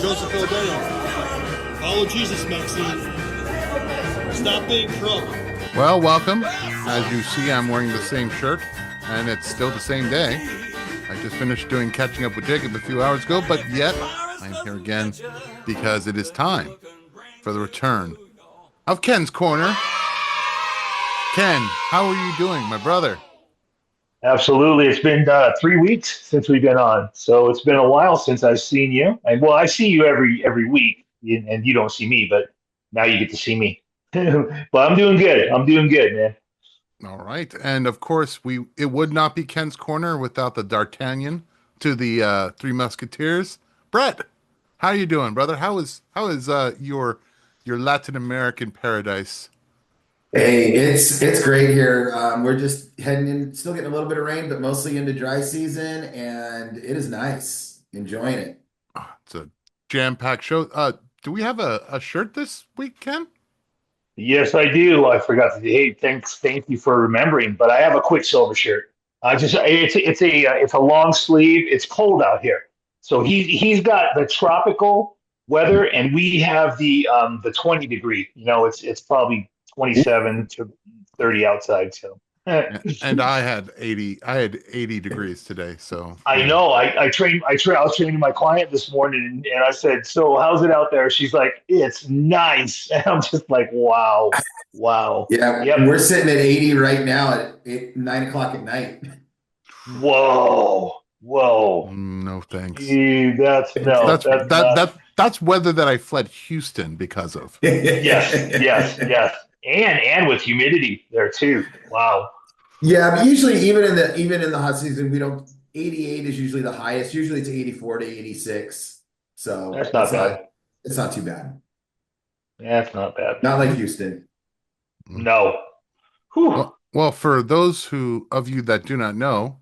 Joseph O'Donnell. Follow Jesus, Maxine. Stop being Trump. Well, welcome. As you see, I'm wearing the same shirt, and it's still the same day. I just finished doing Catching Up with Jacob a few hours ago, but yet I'm here again because it is time for the return of Ken's Corner. Ken, how are you doing, my brother? Absolutely. It's been 3 weeks since we've been on. So it's been a while since I've seen you. And well, I see you every week and you don't see me, but now you get to see me. But I'm doing good. I'm doing good, man. All right, and of course, it would not be Ken's Corner without the D'Artagnan to the Three Musketeers. Brett, how are you doing, brother? How is your Latin American paradise? Hey, it's great here. We're just heading in, still getting a little bit of rain, but mostly into dry season, and it is nice. Enjoying it. It's a jam-packed show. Do we have a shirt this week, Ken? Yes, I do. I forgot to. Hey, thank you for remembering. But I have a Quicksilver shirt. I just it's a long sleeve. It's cold out here, so he's got the tropical weather, and we have the 20 degree. It's probably 27 to 30 outside. So And I had 80 degrees today, so I know. I was training my client this morning, and I said, "So how's it out there?" She's like, "It's nice." And I'm just like, "Wow, wow." Yeah, Yep. we're sitting at 80 right now at 9 o'clock at night. Whoa, whoa. no thanks. Gee, that's no. That's weather that I fled Houston because of. Yes. And with humidity there too. Wow. Yeah, but usually even in the hot season, we don't. 88 is usually the highest. Usually it's 84 to 86. So That's not bad. It's not too bad. That's not bad. Not like Houston. No. Whew. Well, for those of you that do not know,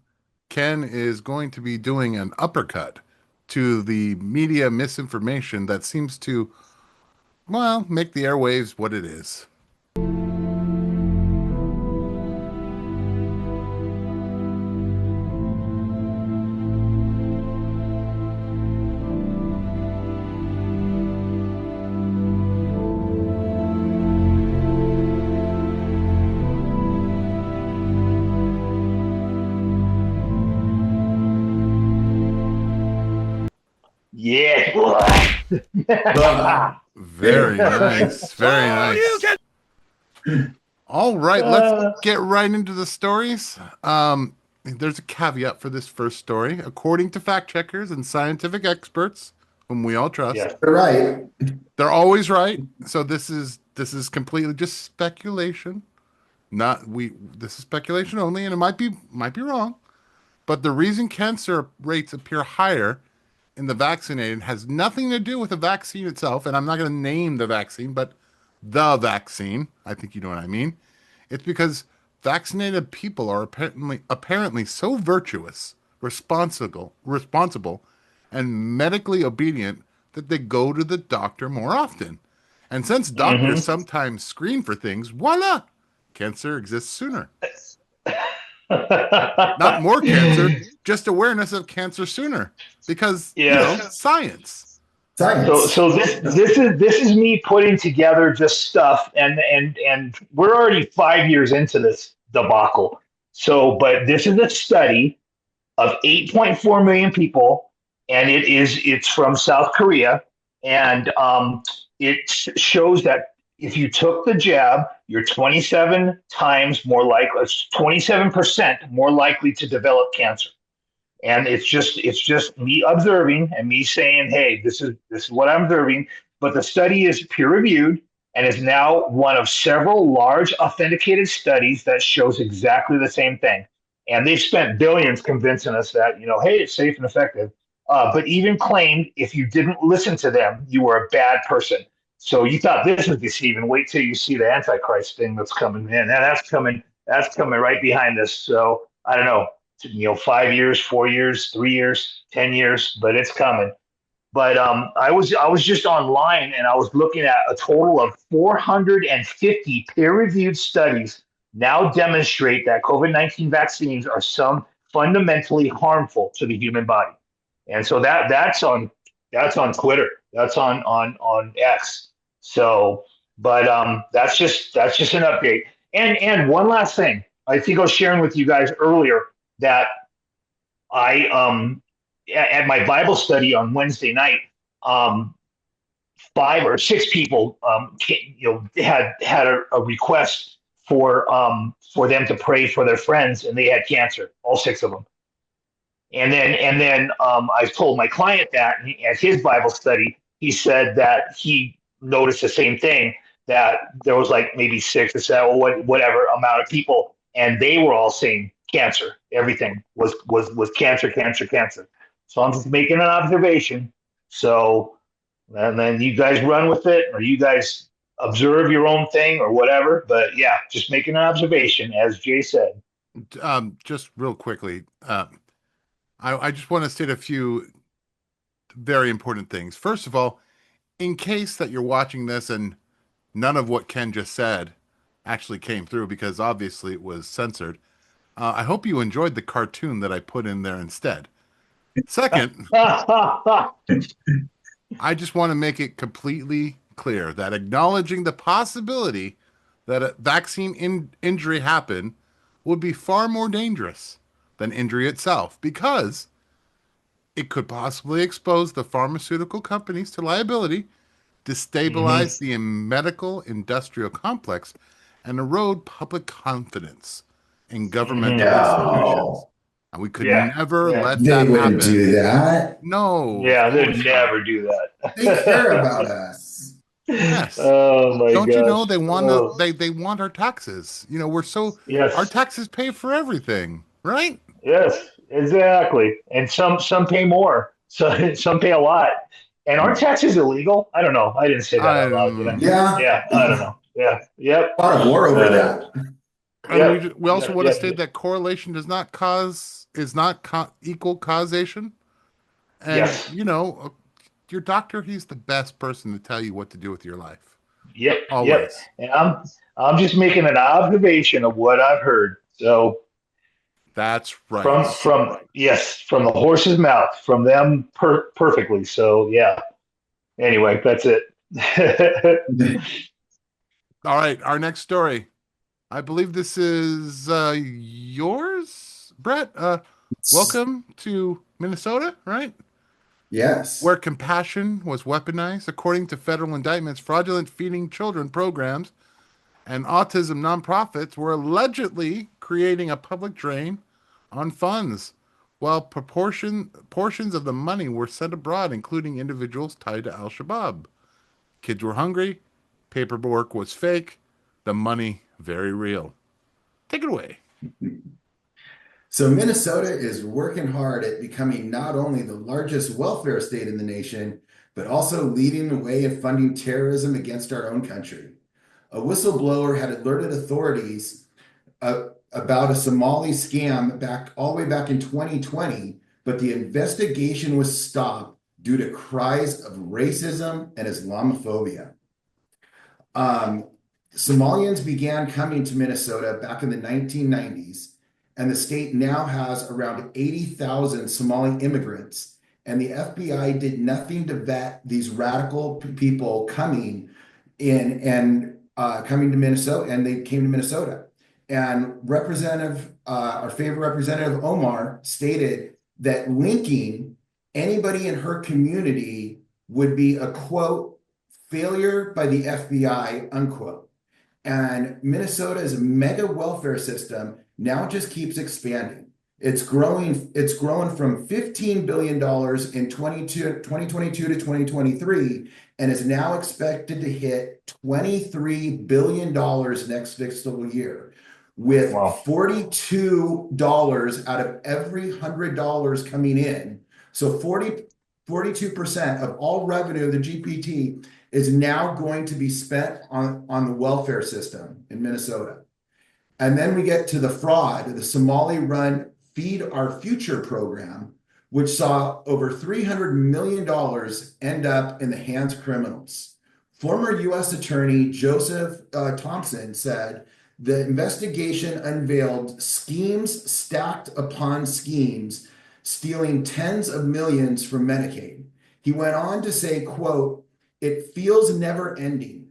Ken is going to be doing an uppercut to the media misinformation that seems to, well, make the airwaves what it is. Yeah. Very nice. Very nice. All right, let's get right into the stories. There's a caveat for this first story. According to fact checkers and scientific experts, whom we all trust, Yeah. You're right. they're always right. So this is completely just speculation. This is speculation only, and it might be wrong. But the reason cancer rates appear higher in the vaccinated has nothing to do with the vaccine itself, and I'm not going to name the vaccine, but the vaccine. I think you know what I mean. It's because vaccinated people are apparently so virtuous, responsible, and medically obedient that they go to the doctor more often. And since doctors sometimes screen for things, voila, cancer exists sooner. Not more cancer, just awareness of cancer sooner. Because science. Science. So this is me putting together just stuff, and we're already 5 years into this debacle. So, but this is a study of 8.4 million people, and it's from South Korea, and it shows that if you took the jab, you're 27 times more likely, 27% more likely to develop cancer. And it's just me observing and me saying, hey, this is what I'm observing. But the study is peer reviewed and is now one of several large authenticated studies that shows exactly the same thing. And they've spent billions convincing us that, hey, it's safe and effective. But even claimed if you didn't listen to them, you were a bad person. So you thought this was deceiving. Wait till you see the Antichrist thing that's coming in. And that's coming right behind this. So I don't know. 5 years, 4 years, 3 years, 10 years, but it's coming. But I was just online and I was looking at a total of 450 peer-reviewed studies now demonstrate that COVID-19 vaccines are some fundamentally harmful to the human body. And so that's on That's on Twitter. That's on X. So, but that's just an update. And one last thing. I think I was sharing with you guys earlier that I at my Bible study on Wednesday night, um 5 or 6 people had a request for them to pray for their friends, and they had cancer, all 6 of them. And then I told my client that at his Bible study, he said that he noticed the same thing, that there was like maybe 6 or 7 or whatever amount of people, and they were all saying cancer. Everything was cancer, cancer, cancer. So I'm just making an observation. So, and then you guys run with it, or you guys observe your own thing or whatever. But yeah, just making an observation, as Jay said. Just real quickly, I just want to state a few very important things. First of all, in case that you're watching this and none of what Ken just said actually came through, because obviously it was censored, I hope you enjoyed the cartoon that I put in there instead. Second, I just want to make it completely clear that acknowledging the possibility that a vaccine injury happen would be far more dangerous than injury itself, because it could possibly expose the pharmaceutical companies to liability, destabilize the medical industrial complex, and erode public confidence in governmental institutions. No, And we could Yeah. never Yeah. let they that wouldn't happen. do that. No. Yeah, of they'd course not. never do that. They care about us. Yes. Oh my Don't you know gosh. they want Oh, they want our taxes? You know, our yes. taxes pay for everything, right? Yes, exactly. And some pay more. So some pay a lot. And aren't taxes illegal? I don't know. I didn't say that out loud, did I? Yeah, Yeah, I don't know. Yeah. Yep. a lot of war over Uh, that. And Yep. we also Yep. want to Yep. state that correlation is not equal causation. And Yes. you know, your doctor, he's the best person to tell you what to do with your life. Yep. Yep. Always. And I'm just making an observation of what I've heard. So That's right. from the horse's mouth, from them perfectly. So yeah. Anyway, that's it. All right, our next story. I believe this is yours, Brett. Welcome to Minnesota, right? Yes. Where compassion was weaponized, according to federal indictments, fraudulent feeding children programs and autism nonprofits were allegedly creating a public drain on funds, while portions of the money were sent abroad, including individuals tied to Al-Shabaab. Kids were hungry, paperwork was fake, the money very real. Take it away. So Minnesota is working hard at becoming not only the largest welfare state in the nation, but also leading the way in funding terrorism against our own country. A whistleblower had alerted authorities about a Somali scam all the way back in 2020, but the investigation was stopped due to cries of racism and Islamophobia. Somalians began coming to Minnesota back in the 1990s, and the state now has around 80,000 Somali immigrants, and the FBI did nothing to vet these radical people coming in and coming to Minnesota, and they came to Minnesota. And our favorite representative, Omar, stated that linking anybody in her community would be a, quote, failure by the FBI, unquote. And Minnesota's mega welfare system now just keeps expanding. It's grown from $15 billion in 2022 to 2023, and is now expected to hit $23 billion next fiscal year, with Wow. $42 out of every $100 coming in. So 42% of all revenue, the GPT, is now going to be spent on the welfare system in Minnesota. And then we get to the fraud, the Somali-run Feed Our Future program, which saw over $300 million end up in the hands of criminals. Former U.S. Attorney Joseph Thompson said the investigation unveiled schemes stacked upon schemes, stealing tens of millions from Medicaid. He went on to say, quote, "It feels never ending.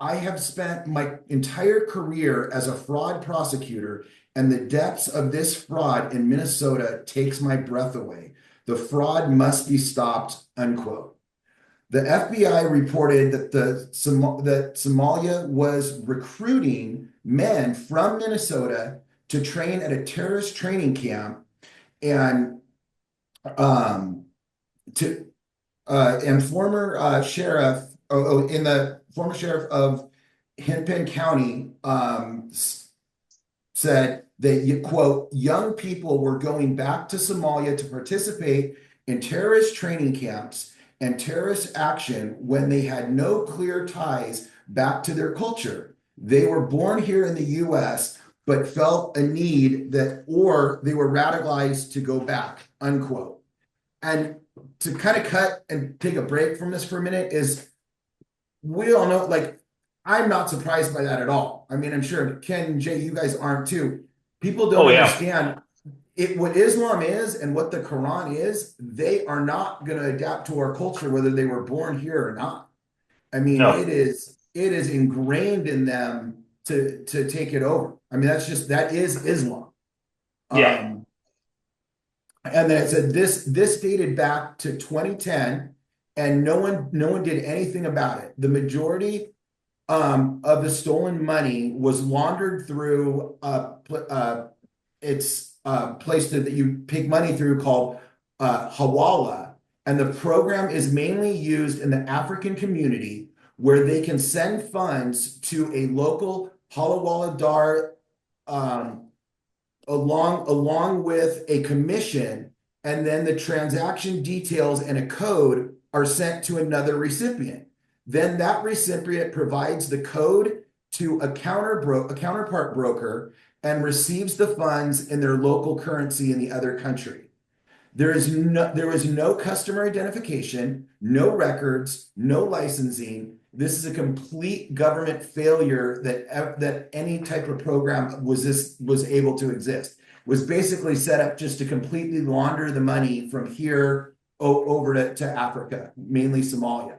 I have spent my entire career as a fraud prosecutor, and the depths of this fraud in Minnesota takes my breath away. The fraud must be stopped," unquote. The FBI reported that Somalia was recruiting men from Minnesota to train at a terrorist training camp, and to and former sheriff in the former sheriff of Hennepin County said that, quote, "Young people were going back to Somalia to participate in terrorist training camps and terrorist action when they had no clear ties back to their culture. They were born here in the US, but felt a need that, or they were radicalized to go back," unquote. And to kind of cut and take a break from this for a minute is, we all know, like, I'm not surprised by that at all. I mean, I'm sure Ken and Jay, you guys aren't too. People don't understand what Islam is and what the Quran is. They are not going to adapt to our culture, whether they were born here or not. I mean, it is ingrained in them to take it over. I mean, that is Islam. Yeah. And then it said this dated back to 2010, and no one did anything about it. The majority of the stolen money was laundered through it's a place that you pick money through called Hawala, and the program is mainly used in the African community, where they can send funds to a local Hawala Dar along with a commission, and then the transaction details and a code are sent to another recipient. Then that recipient provides the code to a counterpart broker and receives the funds in their local currency in the other country. There is no customer identification, no records, no licensing. This is a complete government failure that any type of program was able to exist. It was basically set up just to completely launder the money from here over to Africa, mainly Somalia.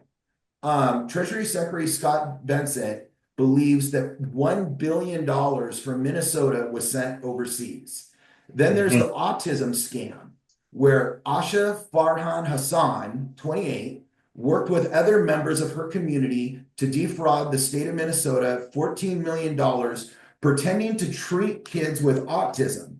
Treasury Secretary Scott Bessent believes that $1 billion from Minnesota was sent overseas. Then there's the autism scam, where Asha Farhan Hassan, 28, worked with other members of her community to defraud the state of Minnesota $14 million, pretending to treat kids with autism,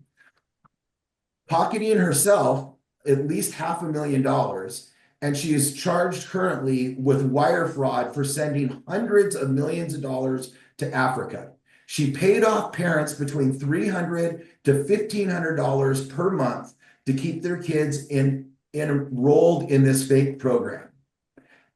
pocketing herself at least $500,000, and she is charged currently with wire fraud for sending hundreds of millions of dollars to Africa. She paid off parents between $300 to $1,500 per month to keep their kids enrolled in this fake program.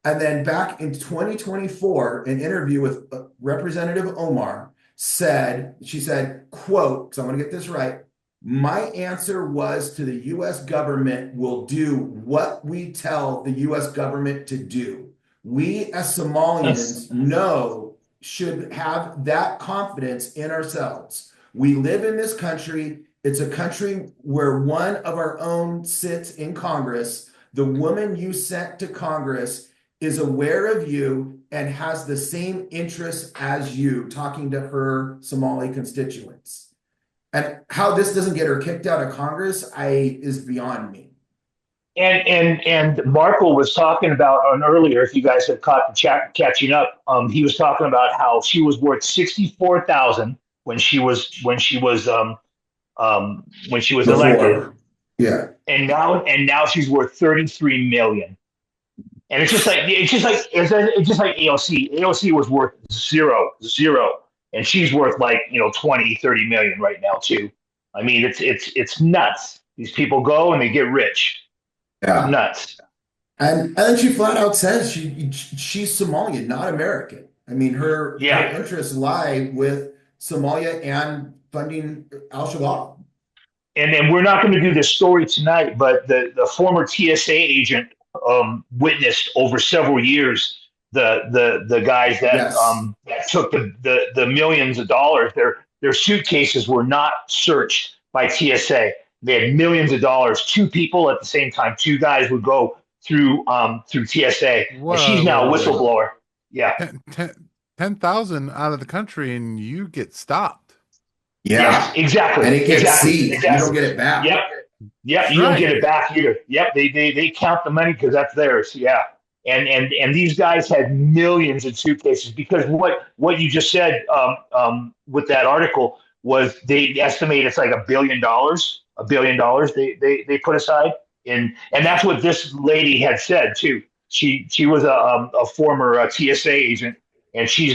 And then back in 2024, an interview with Representative Omar she said, quote, so I'm going to get this right, "My answer was to the U.S. government will do what we tell the U.S. government to do. We as Somalians should have that confidence in ourselves. We live in this country. It's a country where one of our own sits in Congress. The woman you sent to Congress is aware of you and has the same interests as you," talking to her Somali constituents. And how this doesn't get her kicked out of Congress is beyond me. And Markle was talking about earlier, if you guys have caught the chat catching up, he was talking about how she was worth $64,000 when she was elected. Yeah. And now she's worth $33 million. And it's just like AOC. AOC was worth zero, and she's worth like 20-30 million right now too. I mean, it's nuts. These people go and they get rich. Yeah, nuts. And then she flat out says she's Somalian, not American. I mean, her interests lie with Somalia and funding Al-Shabaab. And then we're not going to do this story tonight, but the former TSA agent witnessed over several years the guys that that took the millions of dollars. Their suitcases were not searched by TSA. They had millions of dollars. Two people at the same time. Two guys would go through TSA, and she's now a whistleblower. Yeah. 10,000 out of the country and you get stopped. Yeah, Yes, exactly. and it gets exactly. seized. Exactly. You don't get it back. Yep. Yep. You don't get it back either. Yep. They count the money because that's theirs. Yeah. And these guys had millions in suitcases because what you just said with that article was they estimate it's like $1 billion. $1 billion they put aside, and that's what this lady had said too. She was a former TSA agent, and she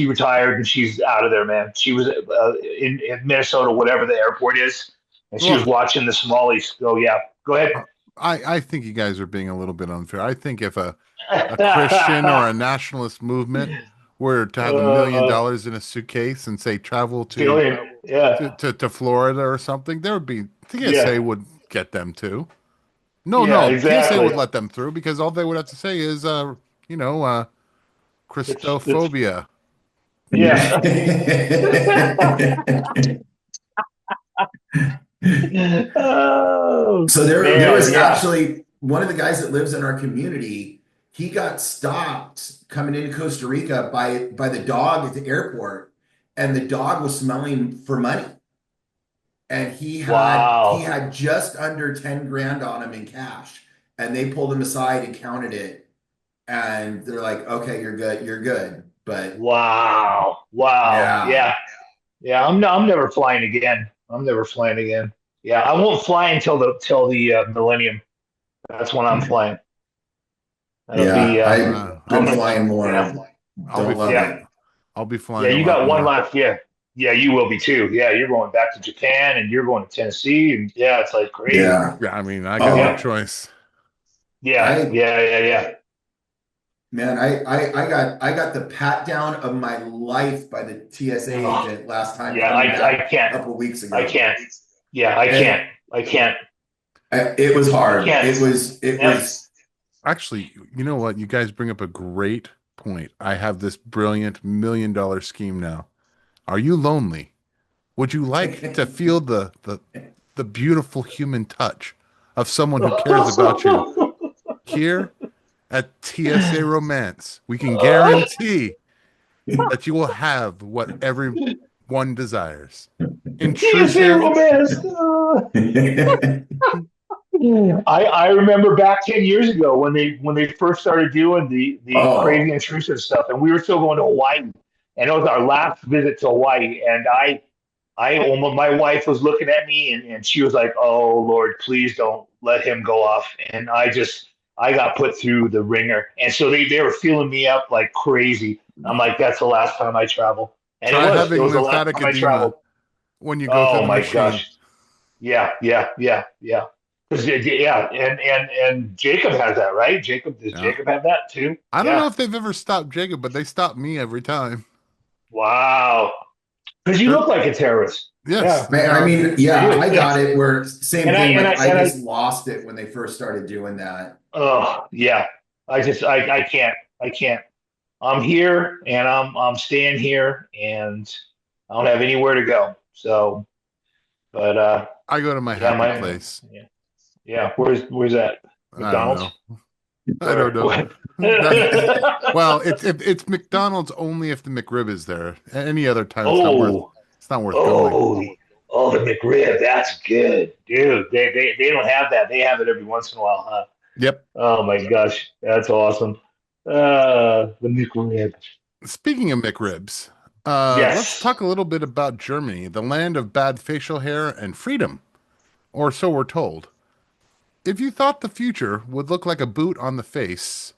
retired and she's out of there, man. She was in Minnesota, whatever the airport is, and she was watching the Somalis go. Yeah, go ahead. I think you guys are being a little bit unfair. I think if a Christian or a nationalist movement were to have $1 million in a suitcase and say travel to Florida or something, there would be TSA would get them too. No, exactly. TSA would let them through because all they would have to say is Christophobia. Yeah. So there was actually one of the guys that lives in our community. He got stopped coming into Costa Rica by the dog at the airport, and the dog was smelling for money. And he had just under 10 grand on him in cash, and they pulled him aside and counted it, and they're like, "Okay, you're good." But yeah. I'm never flying again. Yeah, I won't fly until the millennium. That's when I'm flying. I've been flying more. I'll be flying. Yeah, you got one left. Yeah, you will be too. Yeah, you're going back to Japan and you're going to Tennessee, and yeah, it's like crazy. Yeah, I mean, I got no choice. Yeah. Man, I got the pat down of my life by the TSA agent last time. Yeah, I can't. A couple of weeks ago. I can't. Yeah, I can't. It was hard. It was. Actually, you know what? You guys bring up a great point. I have this brilliant $1 million scheme now. Are you lonely? Would you like to feel the beautiful human touch of someone who cares about you? Here at TSA Romance, we can guarantee that you will have what everyone desires. TSA Romance. I remember back 10 years ago when they first started doing the crazy intrusive stuff, and we were still going to Hawaii. And it was our last visit to Hawaii, and my wife was looking at me, and she was like, "Oh Lord, please don't let him go off." And I got put through the ringer, and so they were feeling me up like crazy. I'm like, "That's the last time I travel," and it was the last time I traveled. When you go through the machine. Gosh, yeah. And Jacob has that, right? Does Jacob have that too? I don't know if they've ever stopped Jacob, but they stop me every time. Wow. Because you look like a terrorist. Yes. Yeah. Man, I mean, I got it where same thing. I just lost it when they first started doing that. Oh, yeah. I can't. I'm here and I'm staying here and I don't have anywhere to go. So, but I go to my happy place. Yeah. Where's that? McDonald's? I don't know. Well, it's McDonald's only if the McRib is there. Any other time, it's not worth going. Oh, the McRib, that's good, dude. They don't have that. They have it every once in a while, huh? Yep. Oh my gosh, that's awesome. The McRib. Speaking of McRibs, let's talk a little bit about Germany, the land of bad facial hair and freedom, or so we're told. If you thought the future would look like a boot on the face,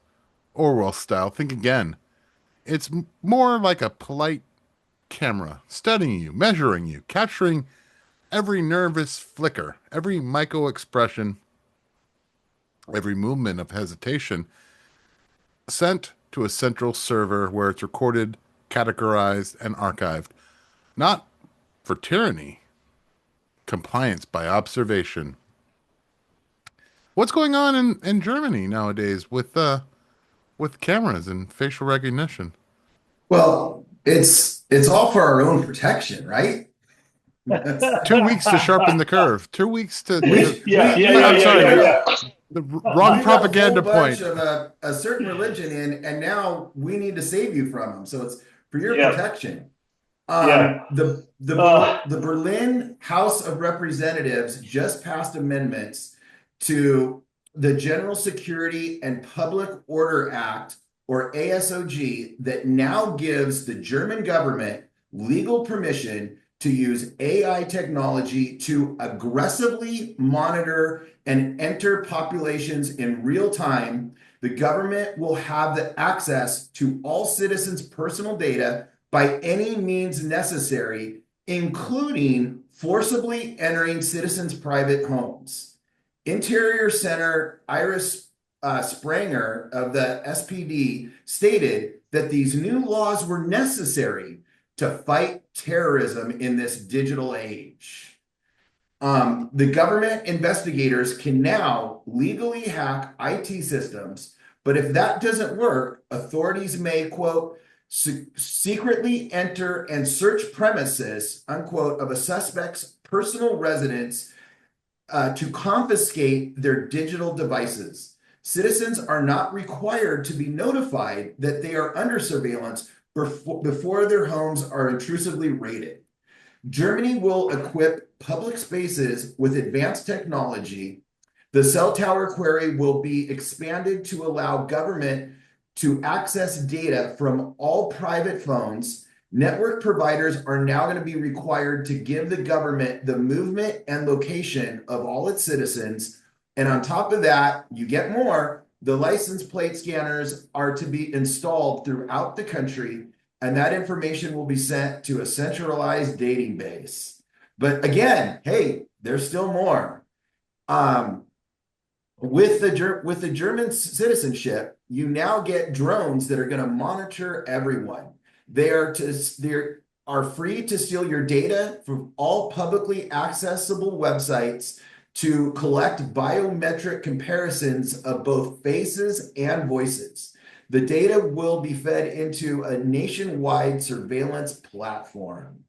Orwell style, think again. It's more like a polite camera, studying you, measuring you, capturing every nervous flicker, every micro expression, every movement of hesitation, sent to a central server where it's recorded, categorized, and archived. Not for tyranny, compliance by observation. What's going on in Germany nowadays with cameras and facial recognition? Well, it's all for our own protection, right? 2 weeks to sharpen the curve. 2 weeks to. Yeah. The You wrong got propaganda a whole bunch point. of a certain religion in, and now we need to save you from them. So it's for your Yeah, protection. yeah. The Berlin House of Representatives just passed amendments to the General Security and Public Order Act, or ASOG, that now gives the German government legal permission to use AI technology to aggressively monitor and enter populations in real time. The government will have the access to all citizens' personal data by any means necessary, including forcibly entering citizens' private homes. Interior Senator Iris Spranger of the SPD stated that these new laws were necessary to fight terrorism in this digital age. The government investigators can now legally hack IT systems, but if that doesn't work, authorities may, quote, secretly enter and search premises, unquote, of a suspect's personal residence to confiscate their digital devices. Citizens are not required to be notified that they are under surveillance before their homes are intrusively raided. Germany will equip public spaces with advanced technology. The cell tower query will be expanded to allow government to access data from all private phones. Network providers are now going to be required to give the government the movement and location of all its citizens. And on top of that, you get more. The license plate scanners are to be installed throughout the country, and that information will be sent to a centralized database. But again, hey, there's still more. With the German citizenship, you now get drones that are going to monitor everyone. They are free to steal your data from all publicly accessible websites to collect biometric comparisons of both faces and voices. The data will be fed into a nationwide surveillance platform.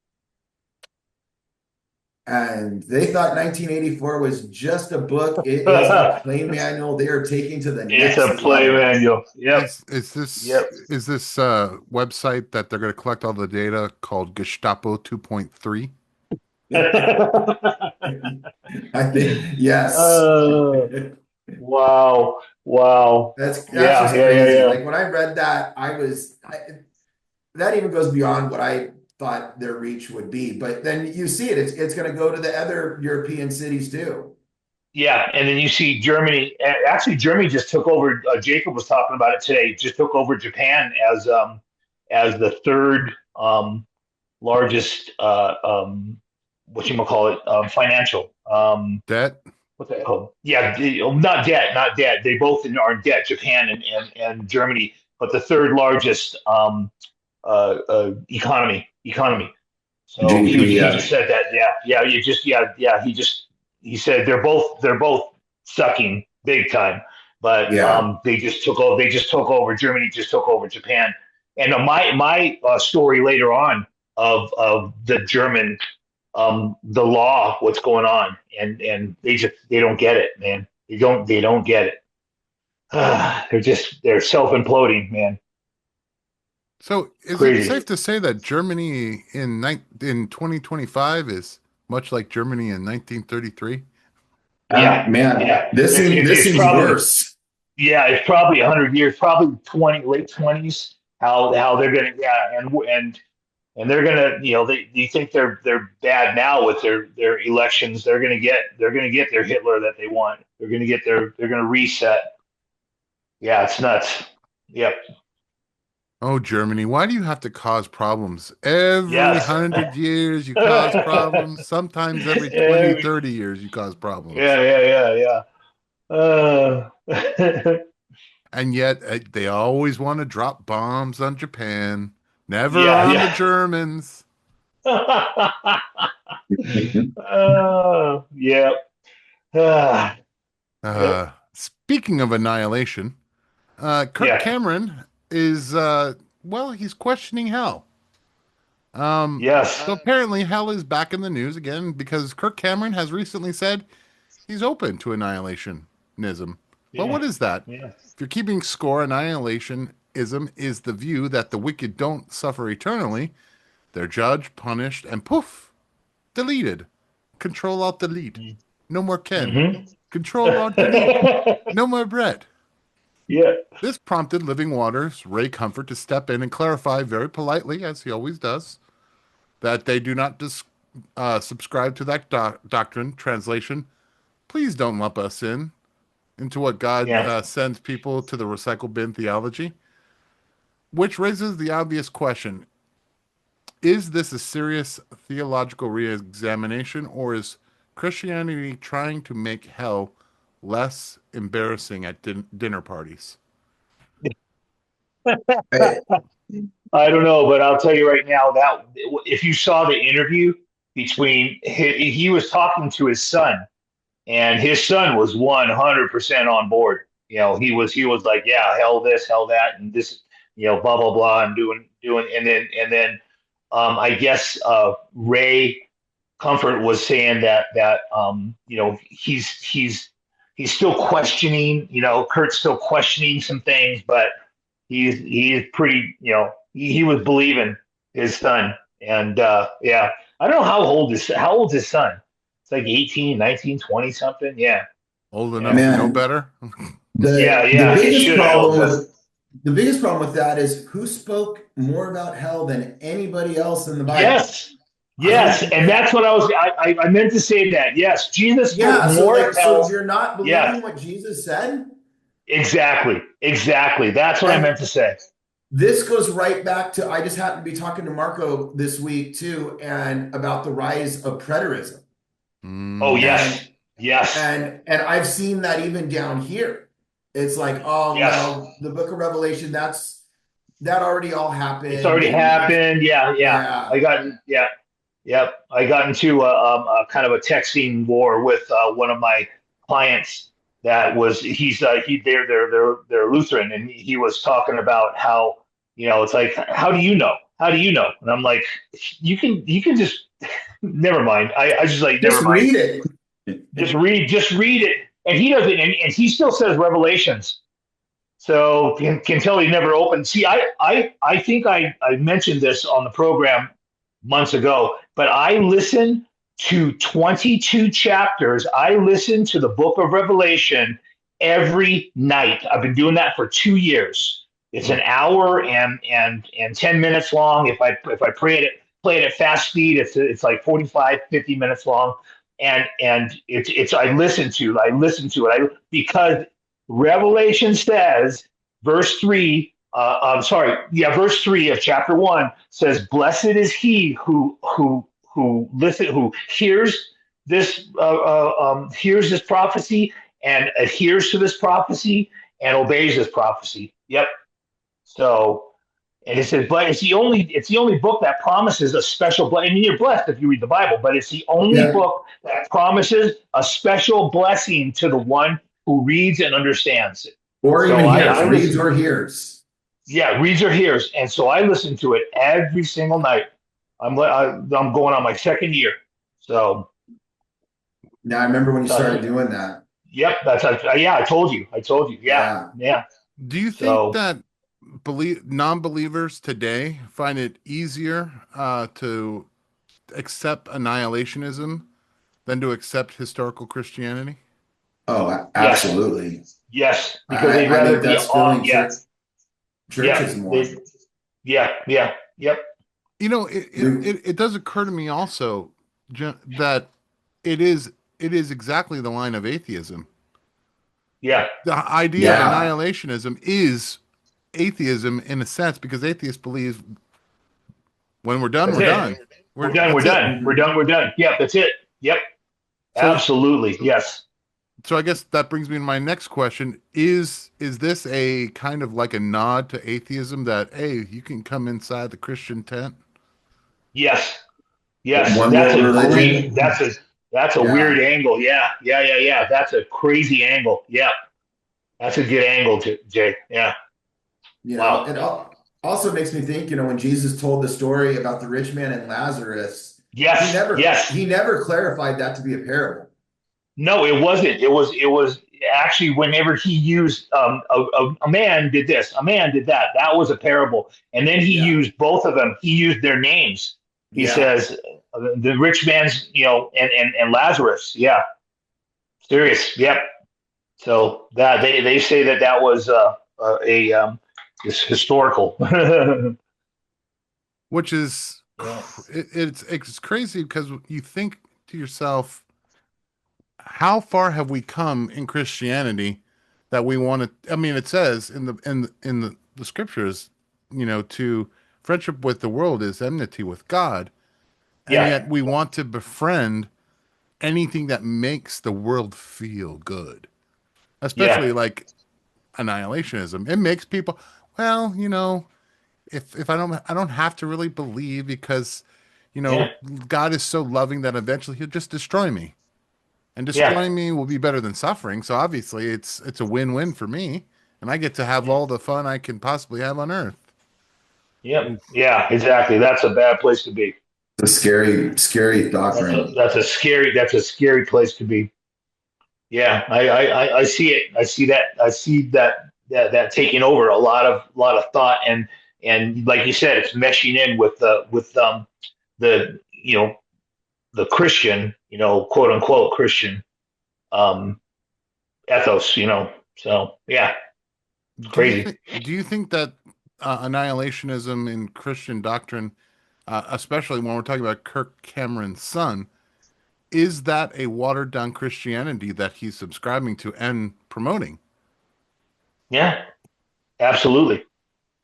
And they thought 1984 was just a book. It is a play manual they are taking to the It's next a play level. manual. Yep. Is this Yep. website that they're going to collect all the data called Gestapo 2.3? I think, yes. Wow. Wow. That's Yeah, just yeah, crazy. yeah. Like when I read that, that even goes beyond what I thought their reach would be. But then you see it's going to go to the other European cities too. Yeah, and then you see Germany. Actually, Germany just took over. Jacob was talking about it today. Just took over Japan as the third largest what you call it financial Debt? what the hell? Yeah, not debt, not debt. They both are in debt. Japan and Germany, but the third largest economy. So he just said that. Yeah. He said they're both sucking big time. But they just took over. They just took over. Germany just took over Japan. And my story later on of the German the law, what's going on, and they don't get it, man. They don't get it. They're self imploding, man. So is Crazy. it safe to say that Germany in 2025 is much like Germany in 1933? Yeah, man. Yeah. This seems probably worse. Yeah, it's probably 100 years, probably late 20s. How they're gonna and they're gonna you think they're bad now with their elections. They're gonna get their Hitler that they want. They're gonna reset. Yeah, it's nuts. Yep. Oh, Germany, why do you have to cause problems? Every Yes. 100 years you cause problems. Sometimes every 20, 30 years you cause problems. Yeah. And yet they always want to drop bombs on Japan, never Yeah, on yeah. the Germans. Yep. Speaking of annihilation, Kirk Yeah. Cameron is, he's questioning hell. Yes. So apparently hell is back in the news again because Kirk Cameron has recently said he's open to annihilationism. Well, what is that? Yeah. If you're keeping score, annihilationism is the view that the wicked don't suffer eternally. They're judged, punished, and poof, deleted. Control Alt Delete. No more Ken. Mhm. Control Alt Delete. No more Brett. Yeah. This prompted Living Waters' Ray Comfort to step in and clarify very politely, as he always does, that they do not subscribe to that doctrine. Translation, please don't lump us into what God sends people to the recycle bin theology, which raises the obvious question. Is this a serious theological re-examination, or is Christianity trying to make hell less embarrassing at dinner parties? I don't know, but I'll tell you right now that if you saw the interview between he was talking to his son, and his son was 100% on board. You know, he was like, yeah, hell this, hell that, and this, you know, blah blah blah, and doing, and then I guess Ray Comfort was saying that you know, he's still questioning, you know, Kurt's still questioning some things, but he's pretty, you know, he was believing his son. And yeah, I don't know how old's his son. It's like 18, 19, 20 something. Yeah. Old enough to know better. The biggest problem with that is who spoke more about hell than anybody else in the Bible. Yes, and that's what I meant to say that. Yes, Jesus spoke more about hell. So you're not believing what Jesus said? Exactly. That's what I meant to say. This goes right back to, I just happened to be talking to Marco this week too, and about the rise of preterism. Oh, yes. And I've seen that even down here. It's like, no, the book of Revelation, that already all happened. It's already happened. Yeah. I got into a kind of a texting war with one of my clients that was, they're Lutheran, and he was talking about how, you know, it's like, how do you know? And I'm like, you can just, never mind. I just like, never mind. Read it. Just read it. And he doesn't, and he still says Revelations. So can tell he never opened. See, I think I mentioned this on the program months ago, but I listened to 22 chapters. I listened to the book of Revelation every night. I've been doing that for 2 years. It's an hour and 10 minutes long. If I play it at fast speed, it's like 45, 50 minutes long. And it's I listen to it because Revelation says, verse 3 of chapter 1 says, blessed is he who hears this prophecy and adheres to this prophecy and obeys this prophecy. Yep. So, and it says, but it's the only book that promises a special blessing. I mean, you're blessed if you read the Bible, but it's the only book that promises a special blessing to the one who reads and understands it. Or even reads or hears. Yeah, reads or hears. And so I listen to it every single night. I'm going on my second year. So. Now I remember when you started doing that. Yep, I told you. Yeah. Do you think that non-believers today find it easier to accept annihilationism than to accept historical Christianity? Oh, absolutely. Yes, because they'd rather be on. Churches more. Yep. You know, it does occur to me also that it is exactly the line of atheism. Yeah. The idea of annihilationism is atheism in a sense, because atheists believe when we're done, we're done. We're done. Yeah, that's it. Yep. So, absolutely. Yes. So I guess that brings me to my next question. Is this a kind of like a nod to atheism that, hey, you can come inside the Christian tent? Yes. That's a weird angle. Yeah. That's a crazy angle. Yeah. That's a good angle, Jay. Yeah. Wow. It also makes me think, you know, when Jesus told the story about the rich man and Lazarus, he never clarified that to be a parable. No, it wasn't. It was actually, whenever he used a man did this, a man did that, that was a parable. And then he Yeah. used both of them. He used their names. He Yeah. says the rich man's, and Lazarus. Yeah, serious. Yep. So that they say that was it's historical. Which is Yeah. it's crazy because you think to yourself, how far have we come in Christianity that we want to? I mean, it says in the scriptures, to friendship with the world is enmity with God, and Yeah. yet we want to befriend anything that makes the world feel good, especially Yeah. like annihilationism. It makes people, well, if I don't have to really believe because, Yeah. God is so loving that eventually he'll just destroy me. And Yeah. destroying me will be better than suffering. So obviously it's a win-win for me, and I get to have all the fun I can possibly have on earth. Yep. Yeah. Exactly. That's a bad place to be. It's a scary, scary doctrine. That's a scary place to be. Yeah, I see it. I see that. I see that taking over a lot of thought, and like you said, it's meshing in with the the Christian, quote unquote Christian um ethos. So yeah, it's Do you crazy. think do you think that annihilationism in Christian doctrine, especially when we're talking about Kirk Cameron's son, is that a watered down Christianity that he's subscribing to and promoting? Yeah, absolutely.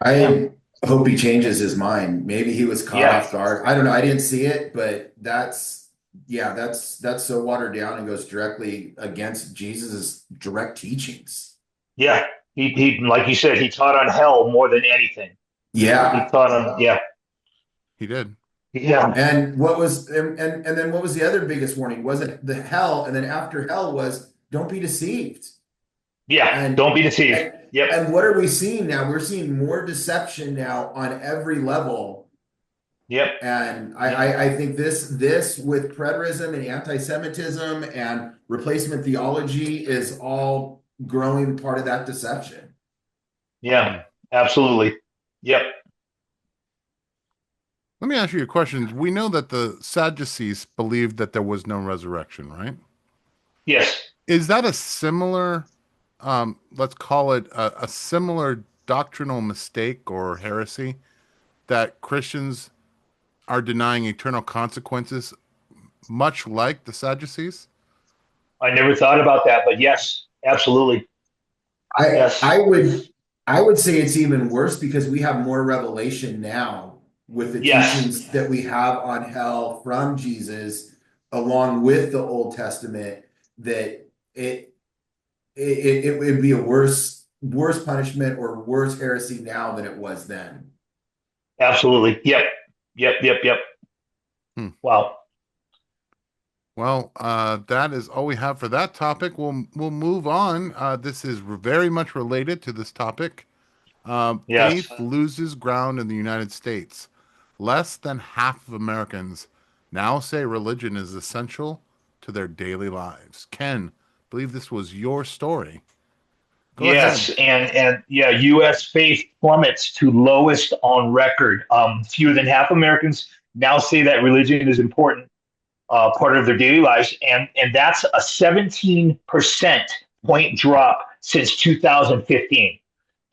Yeah, I hope he changes his mind. Maybe he was caught yeah, off guard. I don't know. I didn't see it, but yeah, that's so watered down and goes directly against Jesus's direct teachings. yeah. He like you said, he taught on hell more than anything. He Yeah. taught on yeah, He did. yeah, And what was and then what was the other biggest warning? Was it the hell? And then after hell was don't be deceived. yeah. And Don't be deceived. and, Yep. and what are we seeing now? We're seeing more deception now on every level. Yep. And Yep. I think this with preterism and anti-Semitism and replacement theology is all growing part of that deception. Yeah. Absolutely. Yep. Let me ask you a question. We know that the Sadducees believed that there was no resurrection, right? Yes. Is that a similar, let's call it a similar doctrinal mistake or heresy that Christians are denying eternal consequences, much like the Sadducees? I never thought about that, but yes, absolutely. I Yes. I would I would say it's even worse because we have more revelation now with the Yes. teachings that we have on hell from Jesus, along with the Old Testament, that it would be a worse punishment or worse heresy now than it was then. Absolutely. Yep. Yep. Yep. Yep. Hmm. Wow. Well, that is all we have for that topic. We'll move on. This is very much related to this topic. Yes. Faith loses ground in the United States. Less than half of Americans now say religion is essential to their daily lives. Ken, I believe this was your story. Go Yes, ahead. and yeah, U.S. faith plummets to lowest on record. Fewer than half Americans now say that religion is important part of their daily lives, and that's a 17% point drop since 2015,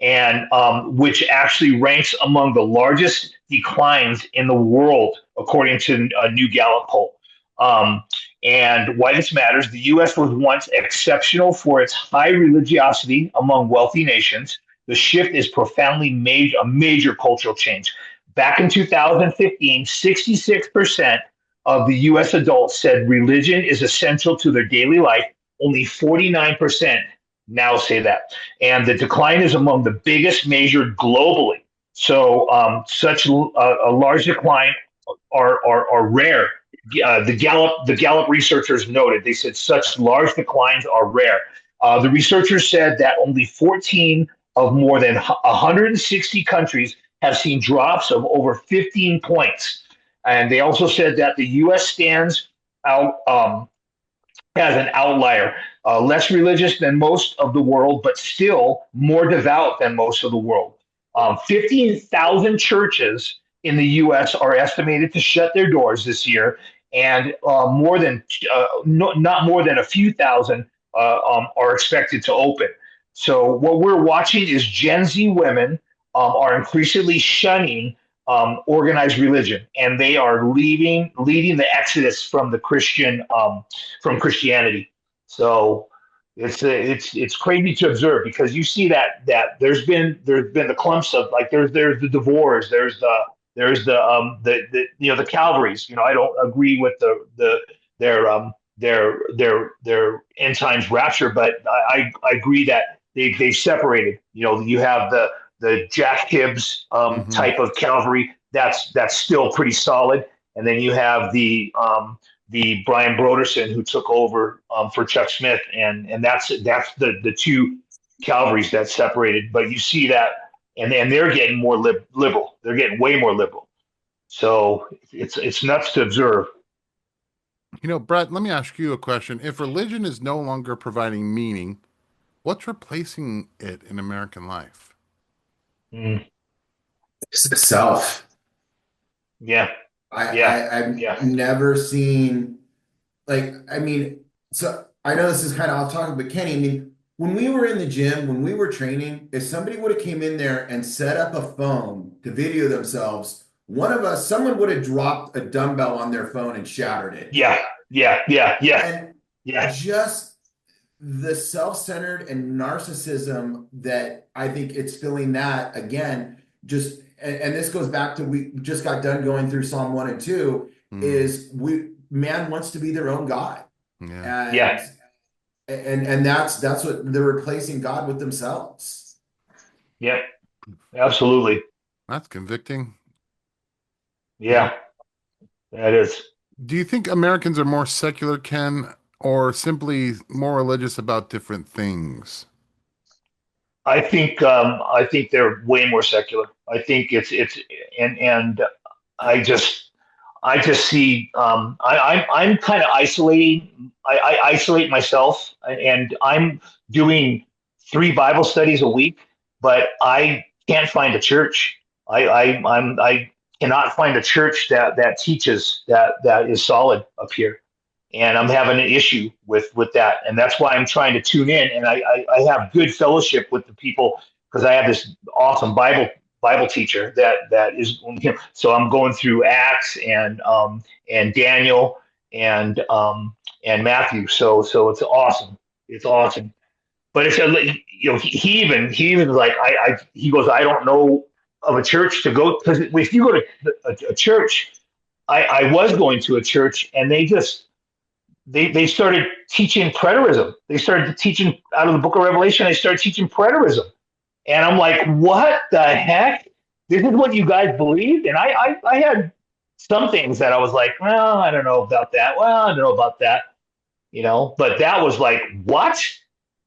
and which actually ranks among the largest declines in the world, according to a new Gallup poll. Um, and why this matters, the U.S. was once exceptional for its high religiosity among wealthy nations. The shift is profoundly made a major cultural change. Back in 2015, 66% of the U.S. adults said religion is essential to their daily life. Only 49% now say that. And the decline is among the biggest measured globally. So such a large decline are rare. The Gallup researchers noted, they said such large declines are rare. The researchers said that only 14 of more than 160 countries have seen drops of over 15 points. And they also said that the U.S. stands out as an outlier, less religious than most of the world, but still more devout than most of the world. 15,000 churches in the U.S. are estimated to shut their doors this year, and not more than a few thousand are expected to open. So what we're watching is Gen Z women are increasingly shunning organized religion, and they are leading the exodus from the from Christianity. So it's crazy to observe, because you see that there's been the clumps of, like, there's the divorce, there's the Calvaries. I don't agree with their end times rapture, but I agree that they've separated. You have the Jack Hibbs type of Calvary that's still pretty solid, and then you have the Brian Broderson, who took over for Chuck Smith, and that's the two Calvaries that separated. But you see that, and they're getting more liberal. They're getting way more liberal. So it's nuts to observe. Brett, let me ask you a question. If religion is no longer providing meaning, what's replacing it in American life? Self. Yeah. I've never seen, so I know this is kind of off topic, but Kenny, when we were in the gym, when we were training, if somebody would have came in there and set up a phone to video themselves, someone would have dropped a dumbbell on their phone and shattered it. Yeah. And just the self-centered and narcissism that I think it's filling that again, and this goes back to, we just got done going through Psalm 1 and 2, is man wants to be their own God. Yeah. And that's what they're replacing God with themselves. Yeah, absolutely. That's convicting. Yeah, that is. Do you think Americans are more secular, Ken, or simply more religious about different things? I think they're way more secular. I think and I just see I'm kind of isolating. I isolate myself, and I'm doing 3 Bible studies a week, but I can't find a church. I cannot find a church that teaches that is solid up here. And I'm having an issue with that. And that's why I'm trying to tune in. And I have good fellowship with the people, because I have this awesome Bible teacher that is, so I'm going through Acts and Daniel and Matthew. So it's awesome. It's awesome. But it's, he even was like, he goes, I don't know of a church to go, because if you go to a church, I was going to a church, and they started teaching preterism. They started teaching out of the book of Revelation. They started teaching preterism. And I'm like, what the heck? This is what you guys believed? And I had some things that I was like, well, I don't know about that. Well, I don't know about that. But that was like, what?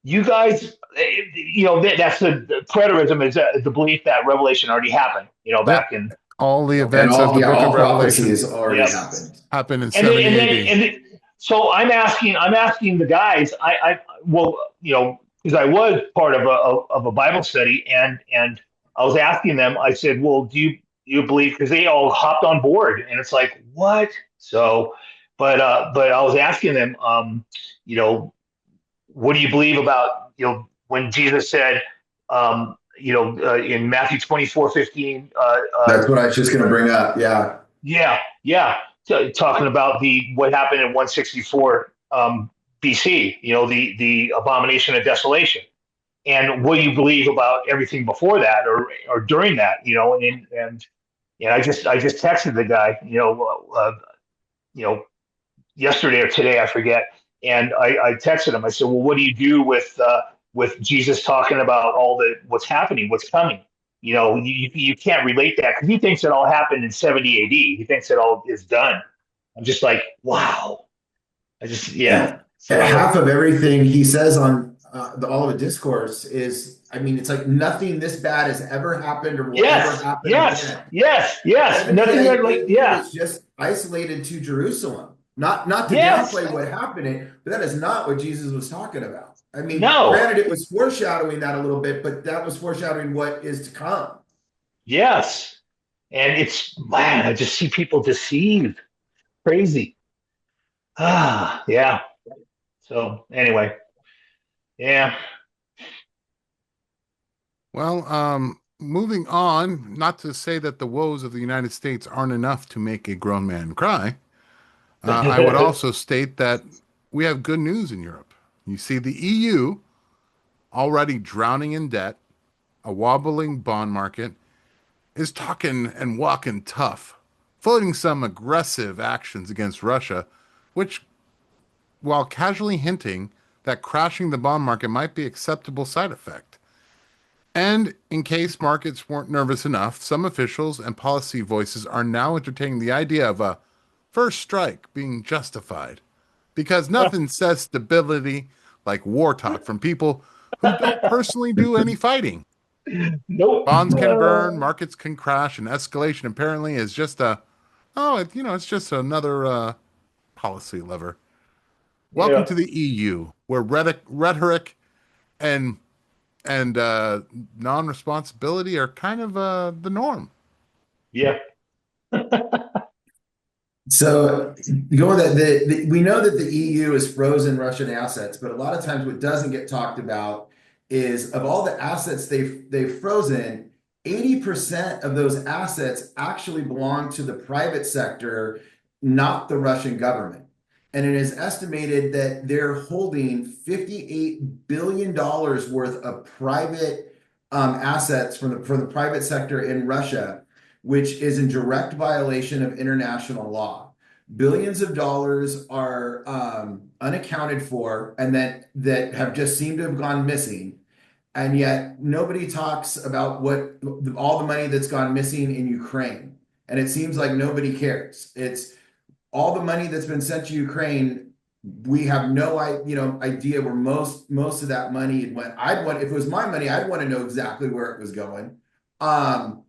You guys, that's the preterism is the belief that Revelation already happened, back in. All the events of the book of Revelation has already happened in 70 AD. So I'm asking the guys, because I was part of a Bible study, and I was asking them, I said, well, do you believe, because they all hopped on board, and it's like, what? So, but I was asking them, what do you believe about, when Jesus said, in Matthew 24:15, that's what I was just going to bring up. Yeah. Talking about what happened in 164 BC, the abomination of desolation, and what do you believe about everything before that or during that, and I just texted the guy, yesterday or today, I forget, and I texted him. I said, well, what do you do with Jesus talking about what's happening, what's coming? You can't relate that, because he thinks it all happened in 70 AD. He thinks it all is done. I'm just like, wow. And half of everything he says on the Olivet Discourse is, it's like nothing this bad has ever happened or will ever happen again. Yes. Nothing It's just isolated to Jerusalem. Not to Yes. downplay what happened, but that is not what Jesus was talking about. I mean, No. granted, it was foreshadowing that a little bit, but that was foreshadowing what is to come. Yes. And it's, man, I just see people deceived. Crazy. Yeah. So anyway, yeah. Well, moving on, not to say that the woes of the United States aren't enough to make a grown man cry. I would also state that we have good news in Europe. You see, the EU already drowning in debt, a wobbling bond market, is talking and walking tough, floating some aggressive actions against Russia, which, while casually hinting that crashing the bond market might be acceptable side effect. And in case markets weren't nervous enough, some officials and policy voices are now entertaining the idea of a first strike being justified. Because nothing says stability like war talk from people who don't personally do any fighting. Nope. Bonds can burn, markets can crash, and escalation apparently is just it's just another policy lever. Welcome Yeah. to the EU, where rhetoric and non-responsibility are kind of the norm. Yeah. So going that we know that the EU has frozen Russian assets, but a lot of times what doesn't get talked about is of all the assets they've frozen, 80% of those assets actually belong to the private sector, not the Russian government. And it is estimated that they're holding $58 billion worth of private assets from the private sector in Russia, which is in direct violation of international law. Billions of dollars are unaccounted for and that have just seemed to have gone missing. And yet nobody talks about all the money that's gone missing in Ukraine. And it seems like nobody cares. It's all the money that's been sent to Ukraine. We have no idea where most of that money went. If it was my money, I'd want to know exactly where it was going. Also,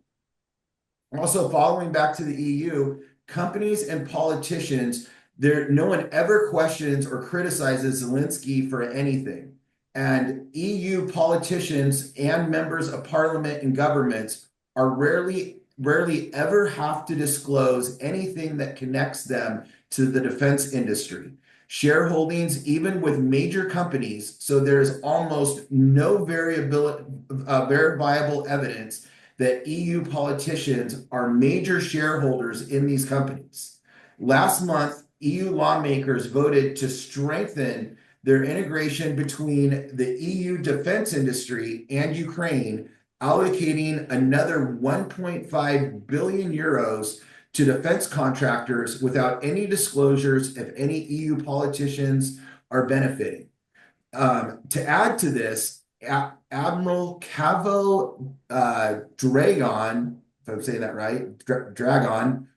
following back to the EU, companies and politicians, no one ever questions or criticizes Zelensky for anything. And EU politicians and members of parliament and governments are rarely ever have to disclose anything that connects them to the defense industry. Shareholdings, even with major companies, so there's almost no verifiable evidence that EU politicians are major shareholders in these companies. Last month, EU lawmakers voted to strengthen their integration between the EU defense industry and Ukraine, allocating another 1.5 billion euros to defense contractors without any disclosures if any EU politicians are benefiting. To add to this, Admiral Cavo Dragon, if I'm saying that right, Dragon,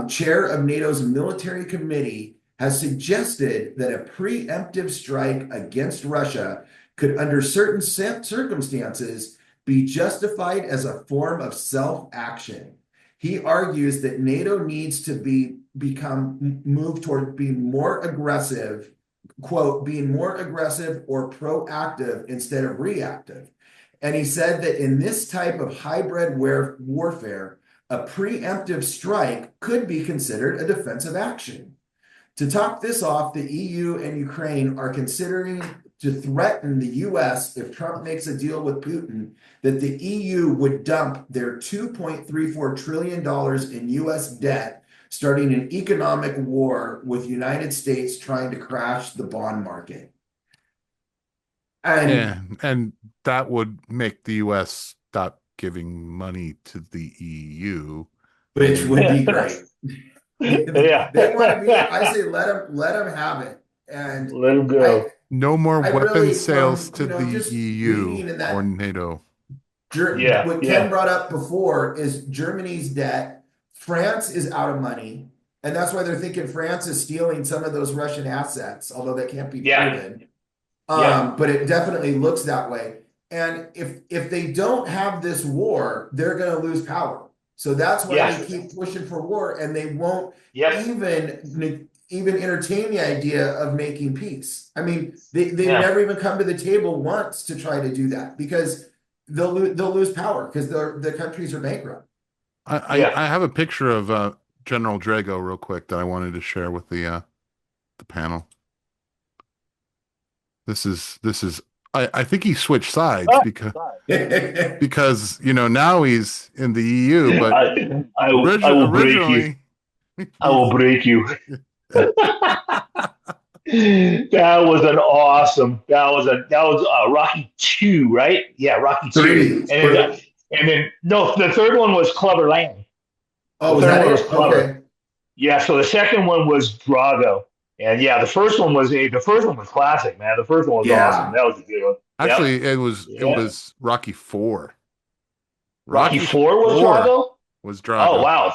chair of NATO's military committee, has suggested that a preemptive strike against Russia could, under certain circumstances, be justified as a form of self-action. He argues that NATO needs to move toward being more aggressive, quote, being more aggressive or proactive instead of reactive. And he said that in this type of hybrid warfare, a preemptive strike could be considered a defensive action. To top this off, the EU and Ukraine are considering to threaten the US if Trump makes a deal with Putin, that the EU would dump their $2.34 trillion in US debt, starting an economic war with the United States trying to crash the bond market. And that would make the US stop giving money to the EU, which would be great. Yeah. They want to be, I say let them have it. And let them go. No more weapon sales to the just EU or NATO. What Ken brought up before is Germany's debt. France is out of money. And that's why they're thinking France is stealing some of those Russian assets, although that can't be proven. But it definitely looks that way. And if they don't have this war, they're going to lose power. So that's why they keep pushing for war, and they won't even even entertain the idea of making peace. I mean, they've Yeah. never even come to the table once to try to do that because they'll lose power because the countries are bankrupt. Yeah. I have a picture of General Drago real quick that I wanted to share with the panel. This is I think he switched sides because now he's in the EU, but I will break you. originally I will break you. That was an awesome. That was Rocky 2, right? Yeah, Rocky 2. 3. And then no, the third one was Clubber Lang. Oh, The was third that one it? was Clubber. Okay. Yeah, so the second one was Drago. And yeah, the first one was classic, man. The first one was Yeah. awesome. That was a good one. actually it was Yeah. Rocky 4. Rocky 4 was Drago? Was Drago. Oh wow.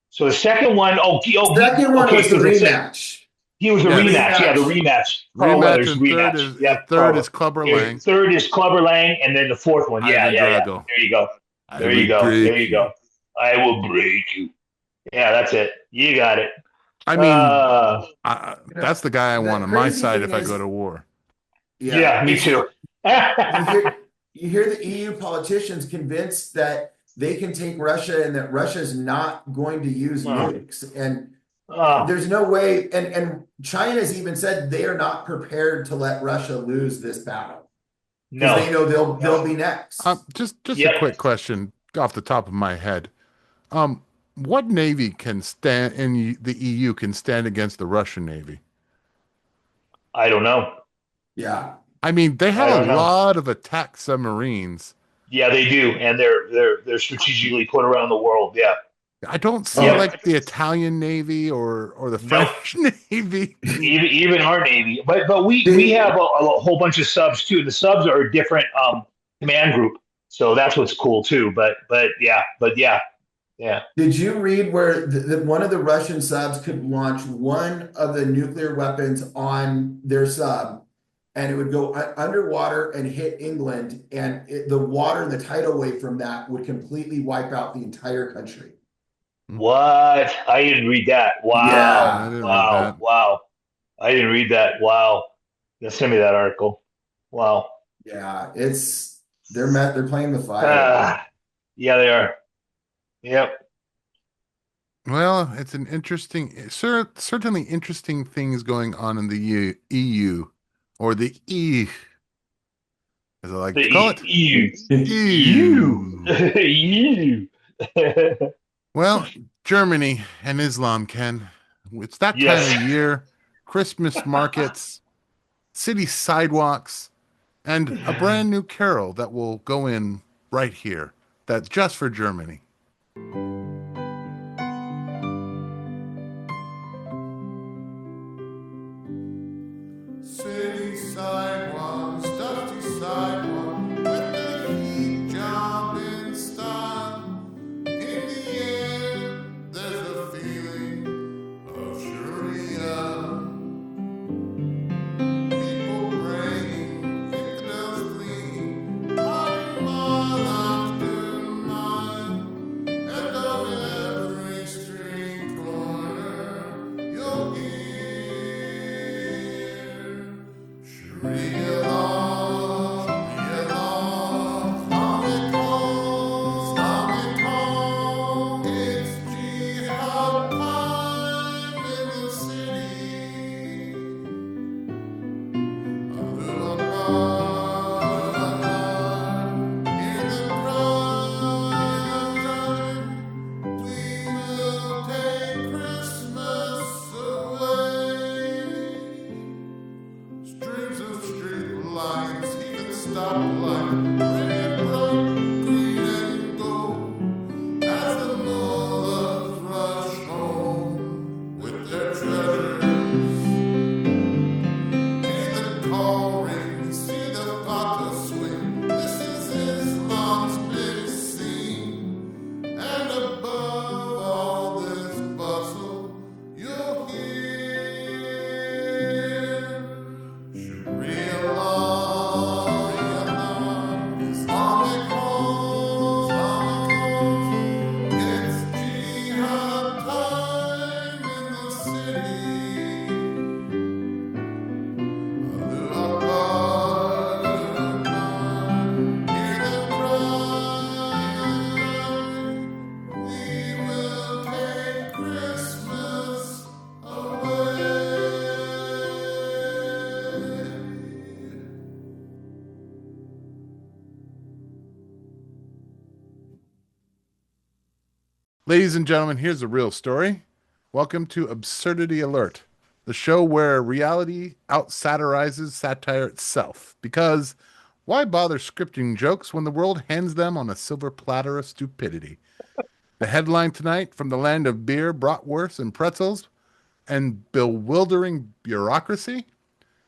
So the second one, Second one was the rematch. He was a Yes. rematch. Yeah, the rematch. Carl Rematch, Weathers and rematch. third is Clubber Lang. Third is Clubber Lang, and then the fourth one. Yeah. Drago. There you go. I There will you go. break There you go. I will break you. Yeah, that's it. You got it. I mean, Uh, that's the guy I the want on my crazy side thing if I is- go to war. yeah, me too. You hear the EU politicians convinced that they can take Russia and that Russia's not going to use nukes. And there's no way. And China's even said they are not prepared to let Russia lose this battle because they know they'll be next. Just Yep. a quick question off the top of my head. What navy can stand in the EU can stand against the Russian Navy? I don't know. Yeah. I mean, they I have don't a know. lot of attack submarines. Yeah, they do, and they're strategically put around the world. Yeah. I don't see Yeah. like the Italian Navy or the Nope. French Navy. Even our Navy, but we have a whole bunch of subs too. The subs are a different command group, so that's what's cool too. But yeah. Did you read where one of the Russian subs could launch one of the nuclear weapons on their sub, and it would go underwater and hit England, and the water and the tidal wave from that would completely wipe out the entire country? What? I didn't read that. Wow. Yeah, I didn't read Wow. that. Wow. I didn't read that. Wow. Yeah, send me that article. Wow. Yeah, they're playing with fire. Yeah, they are. Yep. Well, it's an interesting, certainly interesting things going on in the EU, or the E, as I like to call it. You. EU. You. Well, Germany and Islam, Ken. It's that Yes. time of year. Christmas markets, city sidewalks, and a brand new carol that will go in right here. That's just for Germany. City sidewalks, dusty sidewalk, with the heat job in style. In the air, there's a feeling of Sharia. People praying, infidels fleeing, mile after mile, and on every street corner, you'll hear Sharia law, Islamic law, Islamic law. It's jihad time in the city. Allah Akbar, hear the cry. We will take Christmas away. Streams of street lights, even stoplight, red, bright, green and gold, as the mullahs rush home with their treasures. Hear the call ring, see the fatah swing. This is Islam's big scene, and above all this bustle, you'll hear Sharia law, Ladies and gentlemen, here's a real story. Welcome to Absurdity Alert, the show where reality out-satirizes satire itself. Because why bother scripting jokes when the world hands them on a silver platter of stupidity? The headline tonight, from the land of beer, bratwurst, and pretzels, and bewildering bureaucracy.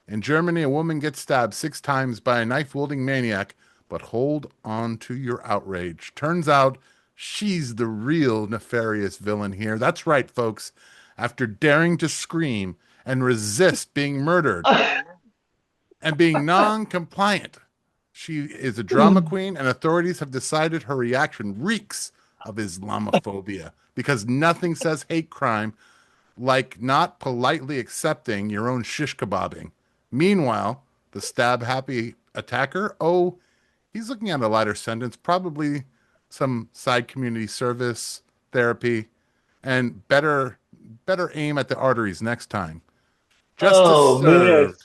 In Germany, a woman gets stabbed 6 times by a knife-wielding maniac, but hold on to your outrage. Turns out she's the real nefarious villain here. That's right, folks. After daring to scream and resist being murdered and being non-compliant, she is a drama queen, and authorities have decided her reaction reeks of Islamophobia because nothing says hate crime like not politely accepting your own shish kebabbing. Meanwhile, the stab-happy attacker, he's looking at a lighter sentence, probably some side community service, therapy, and better aim at the arteries next time. Justice served.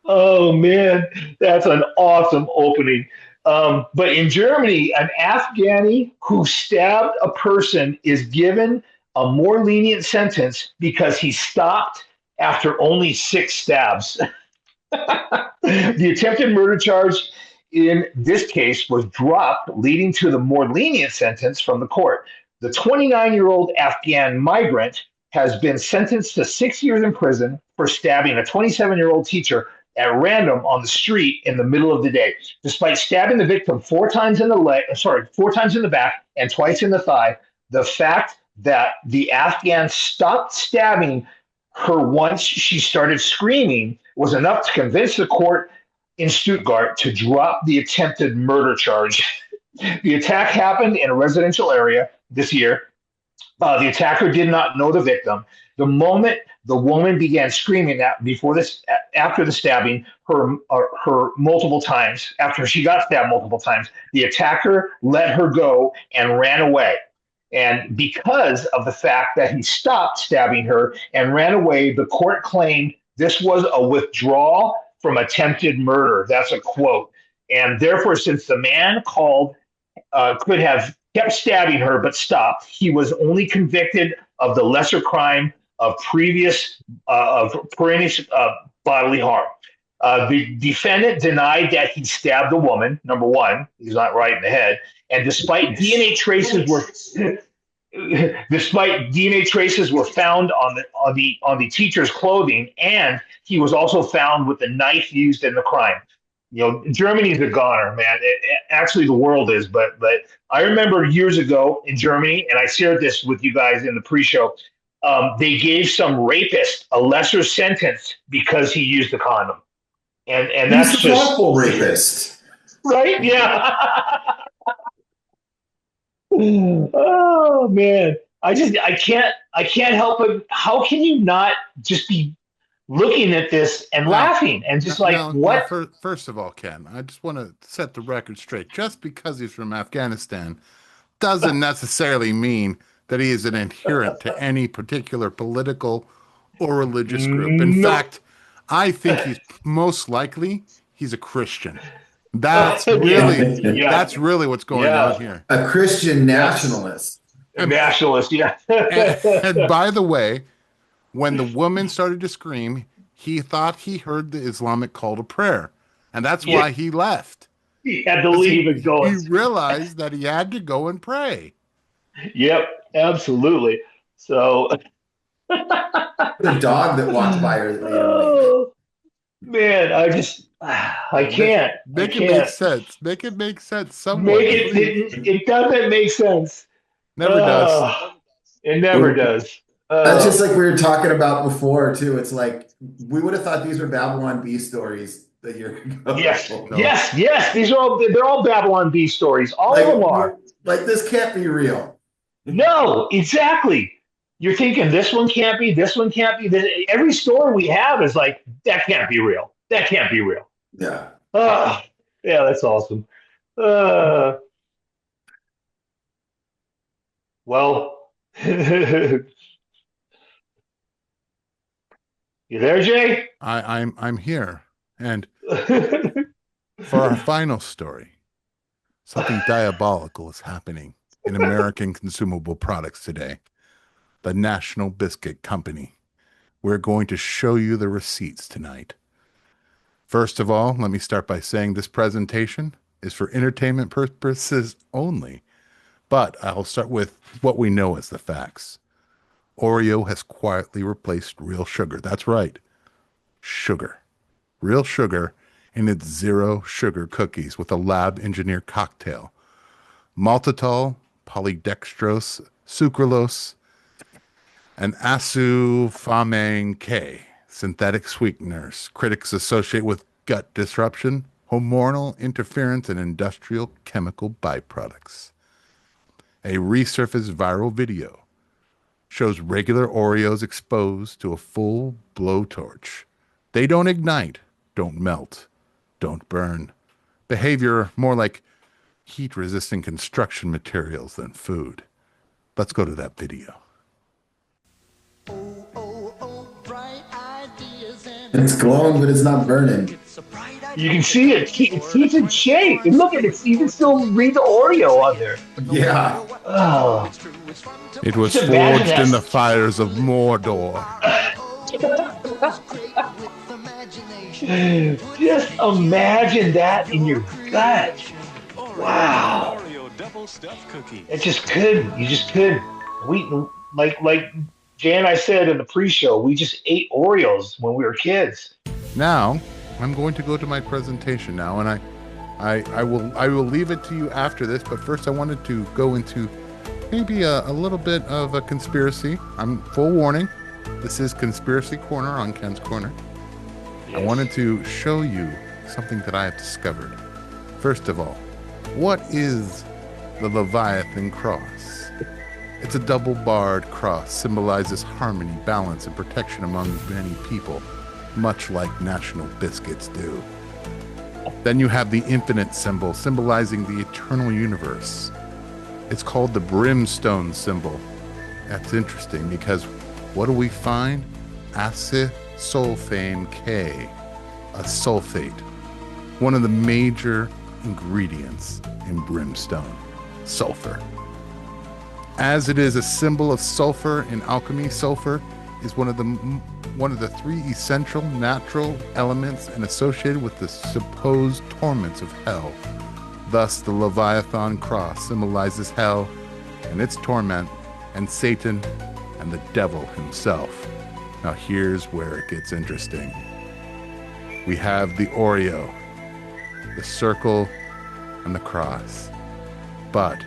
Oh man, that's an awesome opening. But in Germany, an Afghani who stabbed a person is given a more lenient sentence because he stopped after only 6 stabs. The attempted murder charge in this case was dropped, leading to the more lenient sentence from the court. The 29-year-old Afghan migrant has been sentenced to 6 years in prison for stabbing a 27-year-old teacher at random on the street in the middle of the day. Despite stabbing the victim 4 times in the 4 times in the back and twice in the thigh, the fact that the Afghan stopped stabbing her once she started screaming was enough to convince the court in Stuttgart to drop the attempted murder charge. The attack happened in a residential area this year. The attacker did not know the victim. The moment the woman began screaming after the stabbing, her multiple times, after she got stabbed multiple times, the attacker let her go and ran away. And because of the fact that he stopped stabbing her and ran away, the court claimed this was a withdrawal from attempted murder. That's a quote. And therefore, since the man could have kept stabbing her but stopped, he was only convicted of the lesser crime of previous bodily harm. The defendant denied that he stabbed the woman. Number one, he's not right in the head. And despite DNA traces were found on the teacher's clothing, and he was also found with the knife used in the crime. You know, Germany's a goner, man. Actually, the world is. But I remember years ago in Germany, and I shared this with you guys in the pre-show. They gave some rapist a lesser sentence because he used a condom, and that's He's just awful rapist, right? Yeah. Oh man, I can't help it. How can you not just be looking at this and laughing and just what? First of all, Ken, I just want to set the record straight. Just because he's from Afghanistan doesn't necessarily mean that he is an adherent to any particular political or religious group. In fact, I think he's a Christian. That's really what's going on here. A Christian nationalist. Nationalist, yeah. and by the way, when the woman started to scream, he thought he heard the Islamic call to prayer. And that's why he left. He had to leave and go. He realized that he had to go and pray. Yep, absolutely. So the dog that walked by her. Oh, man, I can't. Make it make sense. Make it make sense somewhere. It doesn't make sense. Never does. It never does. That's just like we were talking about before, too. It's like we would have thought these were Babylon Bee stories a year ago. Yes. They're all Babylon Bee stories. All of them are. Like, this can't be real. No, exactly. You're thinking this one can't be, this one can't be. Every story we have is like, that can't be real. That can't be real. Yeah. Yeah, that's awesome. Well, you there, Jay? I'm here. And for our final story, something diabolical is happening in American consumable products today, the National Biscuit Company. We're going to show you the receipts tonight. First of all, let me start by saying this presentation is for entertainment purposes only, but I'll start with what we know as the facts. Oreo has quietly replaced real sugar. That's right, sugar. Real sugar in its zero sugar cookies with a lab-engineered cocktail. Maltitol, polydextrose, sucralose, and asufamine K, synthetic sweeteners. Critics associate with gut disruption, hormonal interference, and industrial chemical byproducts. A resurfaced viral video shows regular Oreos exposed to a full blowtorch. They don't ignite, don't melt, don't burn. Behavior more like heat-resistant construction materials than food. Let's go to that video. It's glowing, but it's not burning. You can see it. It's keeps in shape. And look at it. You can still read the Oreo on there. Yeah. Oh. It was Just imagine forged that. in the fires of Mordor. Just imagine that in your gut. Wow. It just couldn't. You just couldn't. We like Jay and I said in the pre-show, we just ate Oreos when we were kids. Now, I'm going to go to my presentation now, and I will leave it to you after this, but first I wanted to go into maybe a little bit of a conspiracy. I'm full warning. This is Conspiracy Corner on Ken's Corner. I wanted to show you something that I have discovered. First of all, what is the Leviathan cross? It's a double-barred cross, symbolizes harmony, balance, and protection among many people, much like National Biscuits do. Then you have the infinite symbol, symbolizing the eternal universe. It's called the brimstone symbol. That's interesting because what do we find? Acesulfame K, a sulfate, one of the major ingredients in brimstone, sulfur. As it is a symbol of sulfur in alchemy, sulfur is one of the three essential natural elements and associated with the supposed torments of hell. Thus, the Leviathan cross symbolizes hell and its torment, and Satan and the devil himself. Now here's where it gets interesting. We have the Oreo, the circle, and the cross. But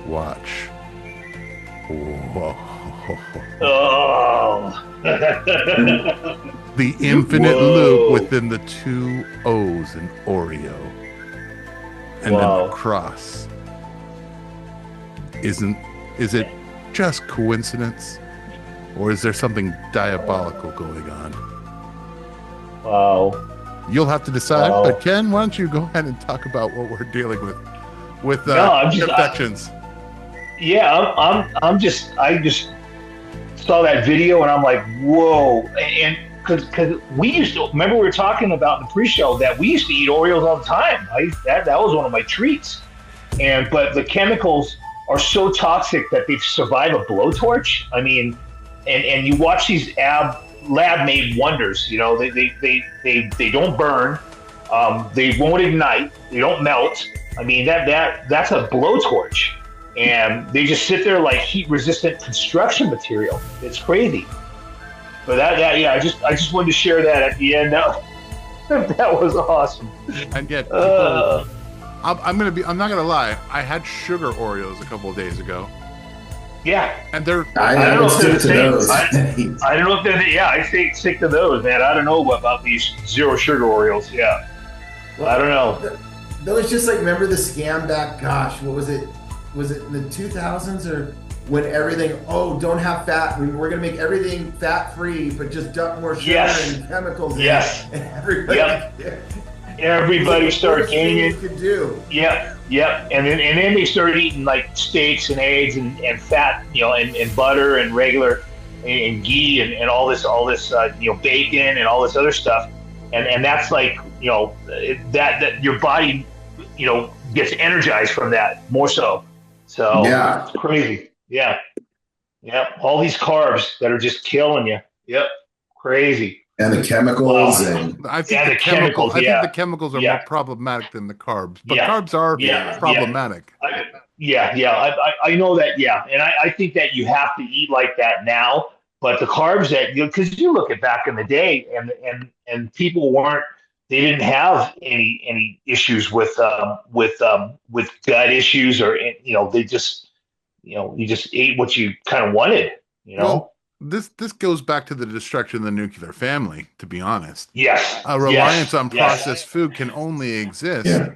watch. Whoa. Oh. The infinite Whoa. loop within the two O's in Oreo. And then Wow. the cross. Is it just coincidence? Or is there something diabolical going on? Wow. You'll have to decide. Wow. But Ken, why don't you go ahead and talk about what we're dealing with No, I'm just- infections. Yeah, I just saw that video and I'm like, whoa. And because we used to remember we were talking about in the pre-show that we used to eat Oreos all the time. That was one of my treats. But the chemicals are so toxic that they survive a blowtorch. I mean, and you watch these lab-made wonders. You know, they don't burn, they won't ignite, they don't melt. I mean, that's a blowtorch. And they just sit there like heat-resistant construction material. It's crazy. But I just wanted to share that at the end. That was awesome. And yet, Uh, I'm not gonna lie. I had sugar Oreos a couple of days ago, yeah, and they're I don't I know would if they're stick the to same. those. I don't know if they're. Yeah, I stick to those, man. I don't know about these zero sugar Oreos. Yeah, I don't know. Those just like, remember the scam back, gosh, what was it? Was it in the 2000s or when everything, don't have fat, we're going to make everything fat free, but just dump more sugar Yes. and chemicals in Yes. it. And everybody, Yep. Everybody started gaining. Could do. Yep. And then they started eating like steaks and eggs and fat, and butter and regular and ghee and all this bacon and all this other stuff, and that's like that your body gets energized from that more so. So Yeah. it's crazy. Yeah. Yep. All these carbs that are just killing you. Yep. Crazy. And the chemicals Wow. and I think And the the chemicals, I think yeah. the chemicals are more Yeah. problematic than the carbs, but Yeah. carbs are Yeah. problematic. I know that. Yeah. And I think that you have to eat like that now. But the carbs that because you look at back in the day and people weren't, they didn't have any issues with gut issues or, they just, you just ate what you kind of wanted, Well, this goes back to the destruction of the nuclear family, to be honest. Yes. A reliance on Yes. processed food can only exist yeah.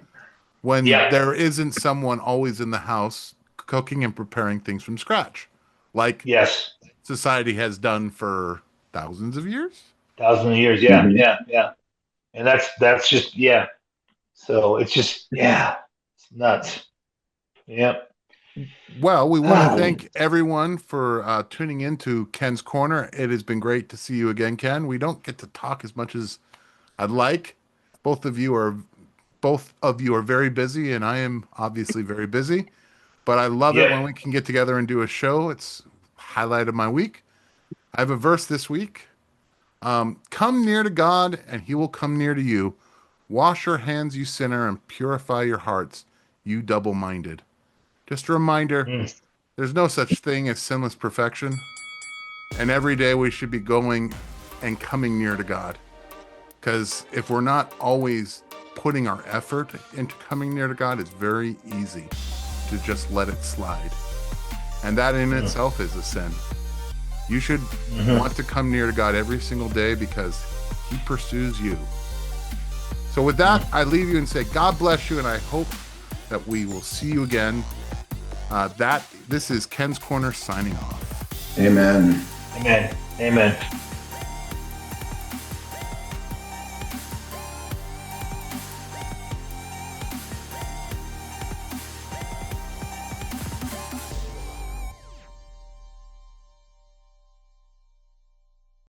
when Yeah. there isn't someone always in the house cooking and preparing things from scratch, like Yes. society has done for thousands of years. Thousands of years. Yeah. Mhm. Yeah. And that's just, yeah. So it's just, yeah, it's nuts. Yep. Well, we want to thank everyone for tuning into Ken's Corner. It has been great to see you again, Ken. We don't get to talk as much as I'd like. Both of you are very busy, and I am obviously very busy. But I love it Yeah. when we can get together and do a show. It's highlight of my week. I have a verse this week. Come near to God, and he will come near to you. Wash your hands, you sinner, and purify your hearts, you double-minded. Just a reminder, there's no such thing as sinless perfection. And every day we should be going and coming near to God. Because if we're not always putting our effort into coming near to God, it's very easy to just let it slide. And that in itself is a sin. You should want to come near to God every single day because he pursues you. So with that, I leave you and say, God bless you. And I hope that we will see you again. This is Ken's Corner signing off. Amen. Amen.